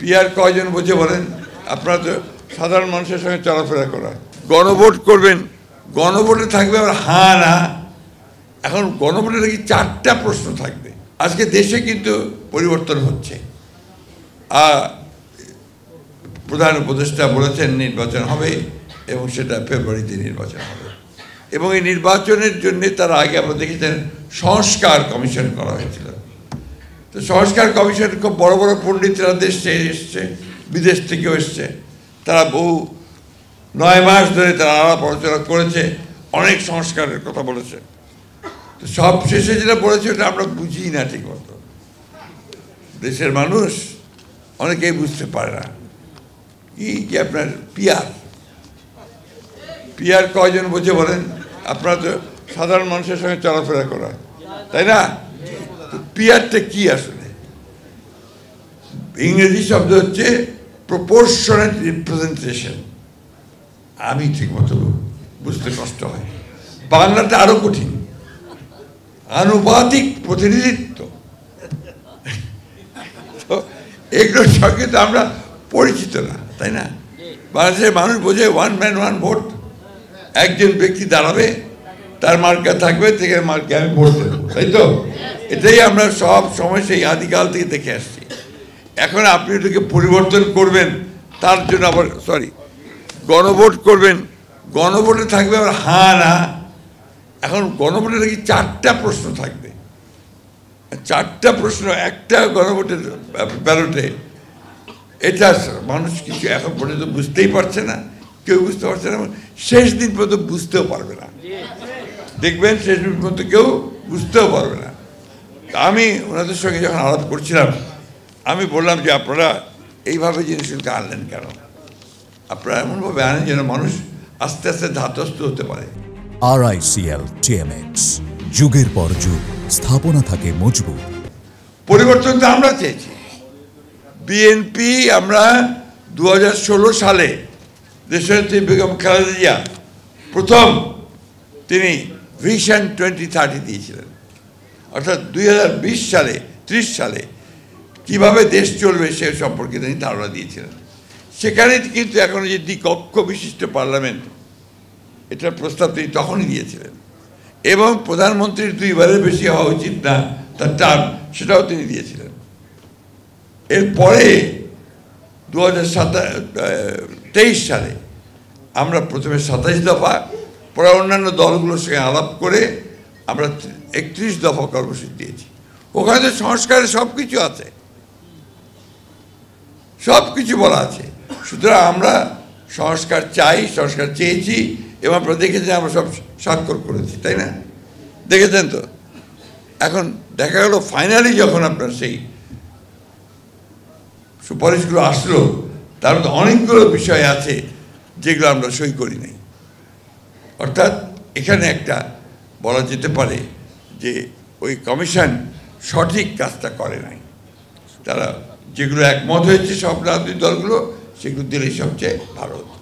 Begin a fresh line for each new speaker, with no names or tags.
PR কয়জন বোঝে বলেন? আপনারা তো সাধারণ মানুষের সঙ্গে চলাফেরা করা। গণভোট করবেন, গণভোটে থাকবে আবার হ্যাঁ না। এখন গণভোটে নাকি 4টা প্রশ্ন থাকবে। আজকে দেশে কিন্তু পরিবর্তন হচ্ছে। প্রধান উপদেষ্টা বলেছেন নির্বাচন হবে এবং সেটা ফেব্রুয়ারিতে নির্বাচন হবে। এবং এই নির্বাচনের জন্য তার আগে আমরা দেখেছেন সংস্কার কমিশন করা হয়েছিল। তো সংস্কার কমিশন খুব বড় বড় পণ্ডিতরা দেশে এসছে, বিদেশ থেকেও এসছে। তারা বহু 9 মাস ধরে তারা আলাপ আলোচনা করেছে, অনেক সংস্কারের কথা বলেছে। তো সব শেষে যেটা বলেছে ওটা আমরা বুঝি না ঠিক মতো। দেশের মানুষ অনেকেই বুঝতে পারে না কি আপনার পিআর কয়জন বোঝে বলেন? আপনারা তো সাধারণ মানুষের সঙ্গে চলাফেরা করা, তাই না? তো পিআরটা কি আসলে? ইংরেজি শব্দ হচ্ছে প্রপোর্শনেট রিপ্রেজেন্টেশন। আমি ঠিক মতো বুঝতে কষ্ট হয়। বাংলাটা আরো কঠিন, আনুপাতিক প্রতিনিধিত্ব। তো এগুলোর সঙ্গে তো আমরা পরিচিত না, তাই না? বাংলাদেশের মানুষ বোঝে 1 ম্যান 1 ভোট। একজন ব্যক্তি দাঁড়াবে, তার মার্কা থাকবে, থেকে মার্কে আমি ভোট দেবো, তাই তো? এটাই আমরা সব সময় সেই আদিকাল থেকে দেখে আসছি। এখন আপনি এটাকে পরিবর্তন করবেন, তার জন্য আবার গণভোট করবেন, গণভোটে থাকবে আবার হ্যাঁ না। এখন গণভোটে নাকি 4টা প্রশ্ন থাকবে। 4টা প্রশ্ন একটা গণভোটের ব্যালটে। এটা মানুষ কিছু এখন পর্যন্ত বুঝতেই পারছে না, কেউ বুঝতে পারছে না, শেষ দিন পর্যন্ত বুঝতেও পারবে না। দেখবেন শেষ দিন পর্যন্ত কেউ বুঝতেও পারবে না। আমি ওনাদের সঙ্গে যখন আলাপ করছিলাম, আমি বললাম যে আপনারা এইভাবে জিনিসগুলোকে আনলেন কেন? আপনারা এমনভাবে আনেন যেন মানুষ আস্তে আস্তে ধাতস্থ হতে পারে।
RICL TMX, যুগের পর যুগ স্থাপনা থাকে মজবুত।
পরিবর্তন তো আমরা চেয়েছি। বিএনপি আমরা 2016 সালে দেশনেত্রী বেগম খালেদা জিয়া প্রথম তিনি ভিশন 2030 দিয়েছিলেন, অর্থাৎ 2020 সালে 30 সালে কিভাবে দেশ চলবে সে সম্পর্কে তিনি ধারণা দিয়েছিলেন। সেখানে কিন্তু এখন যে দ্বিকক্ষ বিশিষ্ট পার্লামেন্ট, এটার প্রস্তাব তিনি তখনই দিয়েছিলেন। এবং প্রধানমন্ত্রীর 2 বারের বেশি হওয়া উচিত না তার টার্ম, সেটাও তিনি দিয়েছিলেন। এরপরে 2023 সালে আমরা প্রথমে 27 দফা, পরে অন্যান্য দলগুলোর সঙ্গে আলাপ করে আমরা 31 দফা কর্মসূচি দিয়েছি। ওখানে তো সংস্কারের সব কিছু আছে, সব কিছু বলা আছে। সুতরাং আমরা সংস্কার চাই, সংস্কার চেয়েছি এবং আপনারা দেখেছেন আমরা সব স্বাক্ষর করেছি, তাই না? দেখেছেন তো। এখন দেখা গেল ফাইনালি যখন আপনার সেই সুপারিশগুলো আসলো, তার মধ্যে অনেকগুলো বিষয় আছে যেগুলো আমরা সই করি নাই। অর্থাৎ এখানে একটা বলা যেতে পারে যে ওই কমিশন সঠিক কাজটা করে নাই। তারা যেগুলো একমত হয়েছে সব রাজনৈতিক দলগুলো, সেগুলো দিলেই সবচেয়ে ভালো হতো।